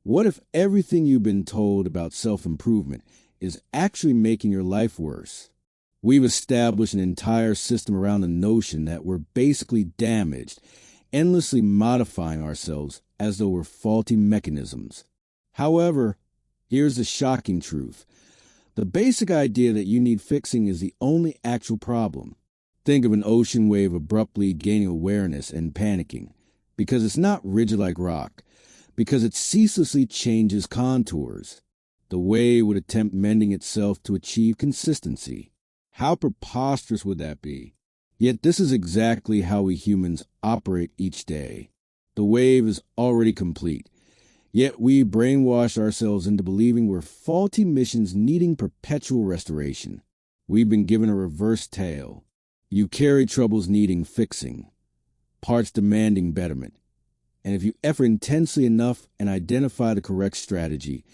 What if everything you've been told about self-improvement is actually making your life worse? We've established an entire system around the notion that we're basically damaged, endlessly modifying ourselves as though we're faulty mechanisms. However, here's the shocking truth. The basic idea that you need fixing is the only actual problem. Think of an ocean wave abruptly gaining awareness and panicking, because it's not rigid like rock, because it ceaselessly changes contours. The wave would attempt mending itself to achieve consistency. How preposterous would that be? Yet this is exactly how we humans operate each day. The wave is already complete, yet we brainwash ourselves into believing we're faulty missions needing perpetual restoration. We've been given a reverse tale. You carry troubles needing fixing, parts demanding betterment. And if you effort intensely enough and identify the correct strategy,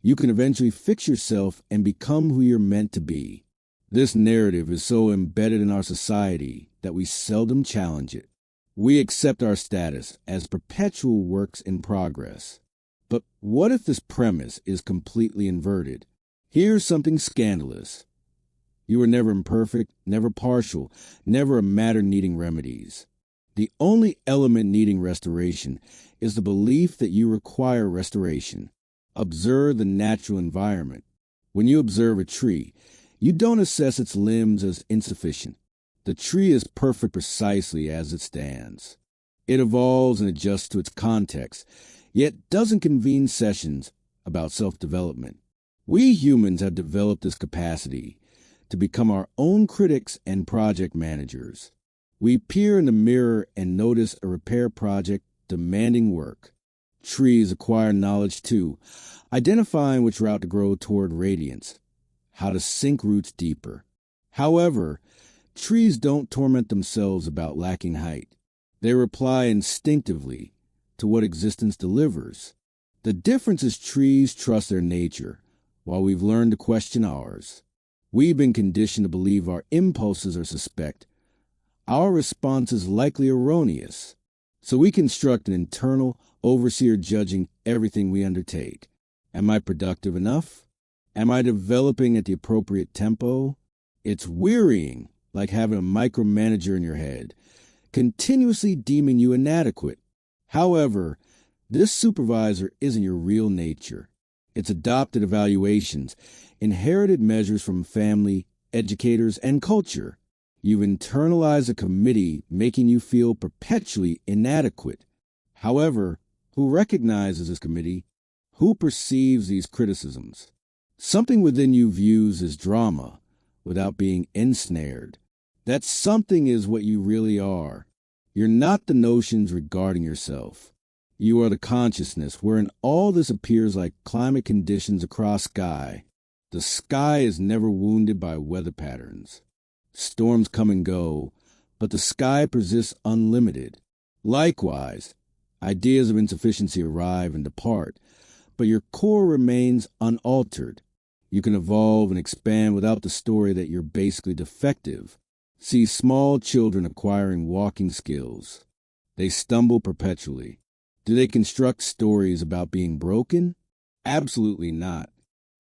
you can eventually fix yourself and become who you're meant to be. This narrative is so embedded in our society that we seldom challenge it. We accept our status as perpetual works in progress. But what if this premise is completely inverted? Here's something scandalous. You were never imperfect, never partial, never a matter needing remedies. The only element needing restoration is the belief that you require restoration. Observe the natural environment. When you observe a tree, you don't assess its limbs as insufficient. The tree is perfect precisely as it stands. It evolves and adjusts to its context, yet doesn't convene sessions about self-development. We humans have developed this capacity to become our own critics and project managers. We peer in the mirror and notice a repair project demanding work. Trees acquire knowledge too, identifying which route to grow toward radiance, how to sink roots deeper. However, trees don't torment themselves about lacking height. They reply instinctively to what existence delivers. The difference is trees trust their nature, while we've learned to question ours. We've been conditioned to believe our impulses are suspect. Our response is likely erroneous. So we construct an internal overseer judging everything we undertake. Am I productive enough? Am I developing at the appropriate tempo? It's wearying, like having a micromanager in your head, continuously deeming you inadequate. However, this supervisor isn't your real nature. It's adopted evaluations, inherited measures from family, educators, and culture. You've internalized a committee making you feel perpetually inadequate. However, who recognizes this committee? Who perceives these criticisms? Something within you views as drama without being ensnared. That something is what you really are. You're not the notions regarding yourself. You are the consciousness wherein all this appears like climate conditions across sky. The sky is never wounded by weather patterns. Storms come and go, but the sky persists unlimited. Likewise, ideas of insufficiency arrive and depart, but your core remains unaltered. You can evolve and expand without the story that you're basically defective. See small children acquiring walking skills. They stumble perpetually. Do they construct stories about being broken? Absolutely not.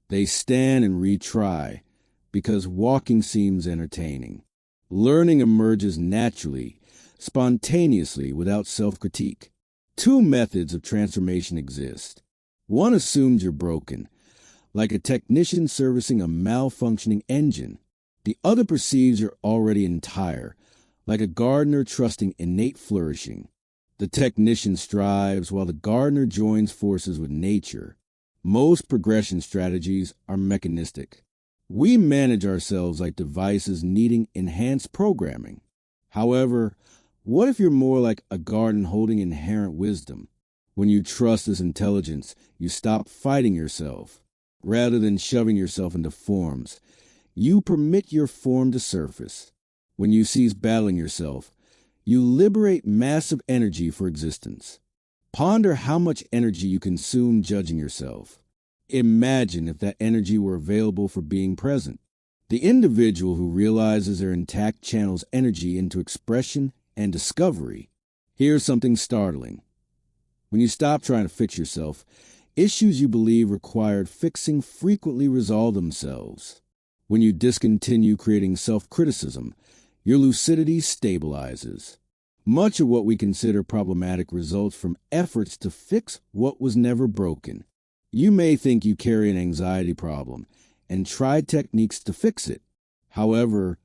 They stand and retry, because walking seems entertaining. Learning emerges naturally, spontaneously, without self-critique. Two methods of transformation exist. One assumes you're broken, like a technician servicing a malfunctioning engine. The other perceives you're already entire, like a gardener trusting innate flourishing. The technician strives while the gardener joins forces with nature. Most progression strategies are mechanistic. We manage ourselves like devices needing enhanced programming. However, what if you're more like a garden holding inherent wisdom? When you trust this intelligence, you stop fighting yourself. Rather than shoving yourself into forms, you permit your form to surface. When you cease battling yourself, you liberate massive energy for existence. Ponder how much energy you consume judging yourself. Imagine if that energy were available for being present. The individual who realizes their intact channels energy into expression and discovery. Here's something startling. When you stop trying to fix yourself, Issues you believe required fixing frequently resolve themselves. When you discontinue creating self-criticism, your lucidity stabilizes. Much of what we consider problematic results from efforts to fix what was never broken. You may think you carry an anxiety problem and try techniques to fix it. However,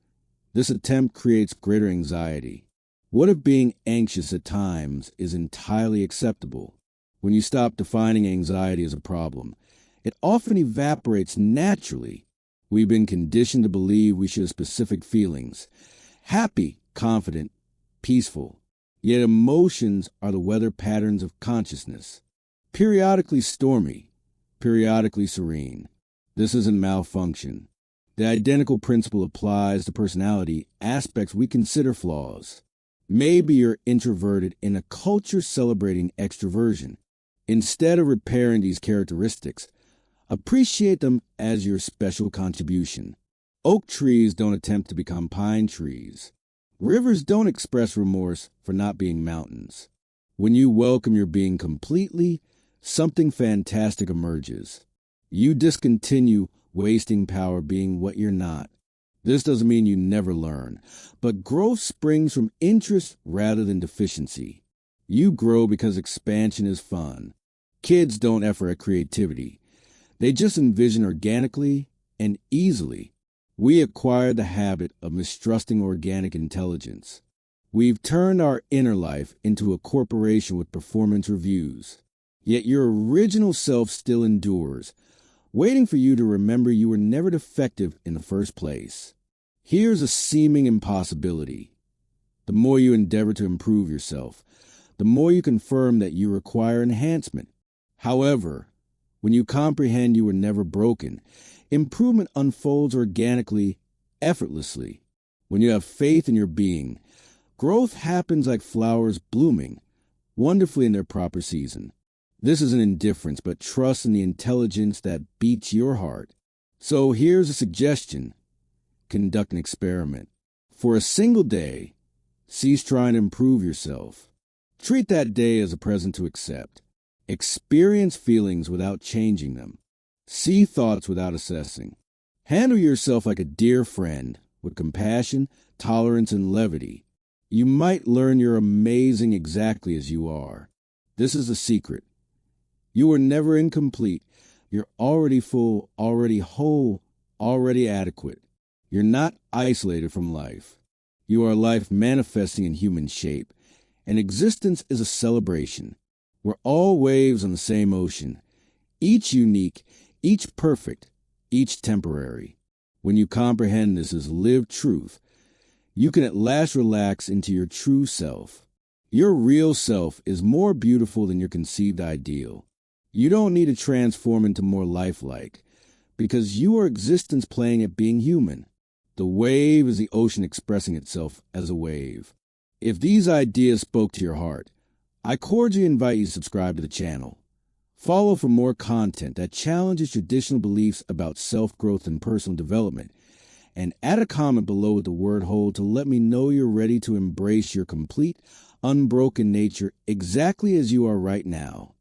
this attempt creates greater anxiety. What if being anxious at times is entirely acceptable? When you stop defining anxiety as a problem, it often evaporates naturally. We've been conditioned to believe we should have specific feelings: happy, confident, peaceful. Yet emotions are the weather patterns of consciousness. Periodically stormy, periodically serene. This isn't malfunction. The identical principle applies to personality aspects we consider flaws. Maybe you're introverted in a culture celebrating extroversion. Instead of repairing these characteristics, appreciate them as your special contribution. Oak trees don't attempt to become pine trees. Rivers don't express remorse for not being mountains. When you welcome your being completely, something fantastic emerges. You discontinue wasting power being what you're not. This doesn't mean you never learn, but growth springs from interest rather than deficiency. You grow because expansion is fun. Kids don't effort at creativity. They just envision organically and easily. We acquired the habit of mistrusting organic intelligence. We've turned our inner life into a corporation with performance reviews. Yet your original self still endures, waiting for you to remember you were never defective in the first place. Here's a seeming impossibility. The more you endeavor to improve yourself, the more you confirm that you require enhancement. However, when you comprehend you were never broken, improvement unfolds organically, effortlessly. When you have faith in your being, growth happens like flowers blooming, wonderfully in their proper season. This isn't indifference, but trust in the intelligence that beats your heart. So here's a suggestion. Conduct an experiment. For a single day, cease trying to improve yourself. Treat that day as a present to accept. Experience feelings without changing them. See thoughts without assessing. Handle yourself like a dear friend, with compassion, tolerance, and levity. You might learn you're amazing exactly as you are. This is the secret. You are never incomplete. You're already full, already whole, already adequate. You're not isolated from life. You are life manifesting in human shape, and existence is a celebration. We're all waves on the same ocean, each unique, each perfect, each temporary. When you comprehend this as lived truth, you can at last relax into your true self. Your real self is more beautiful than your conceived ideal. You don't need to transform into more lifelike, because you are existence playing at being human. The wave is the ocean expressing itself as a wave. If these ideas spoke to your heart, I cordially invite you to subscribe to the channel. Follow for more content that challenges traditional beliefs about self-growth and personal development, and add a comment below with the word "hold" to let me know you're ready to embrace your complete, unbroken nature exactly as you are right now.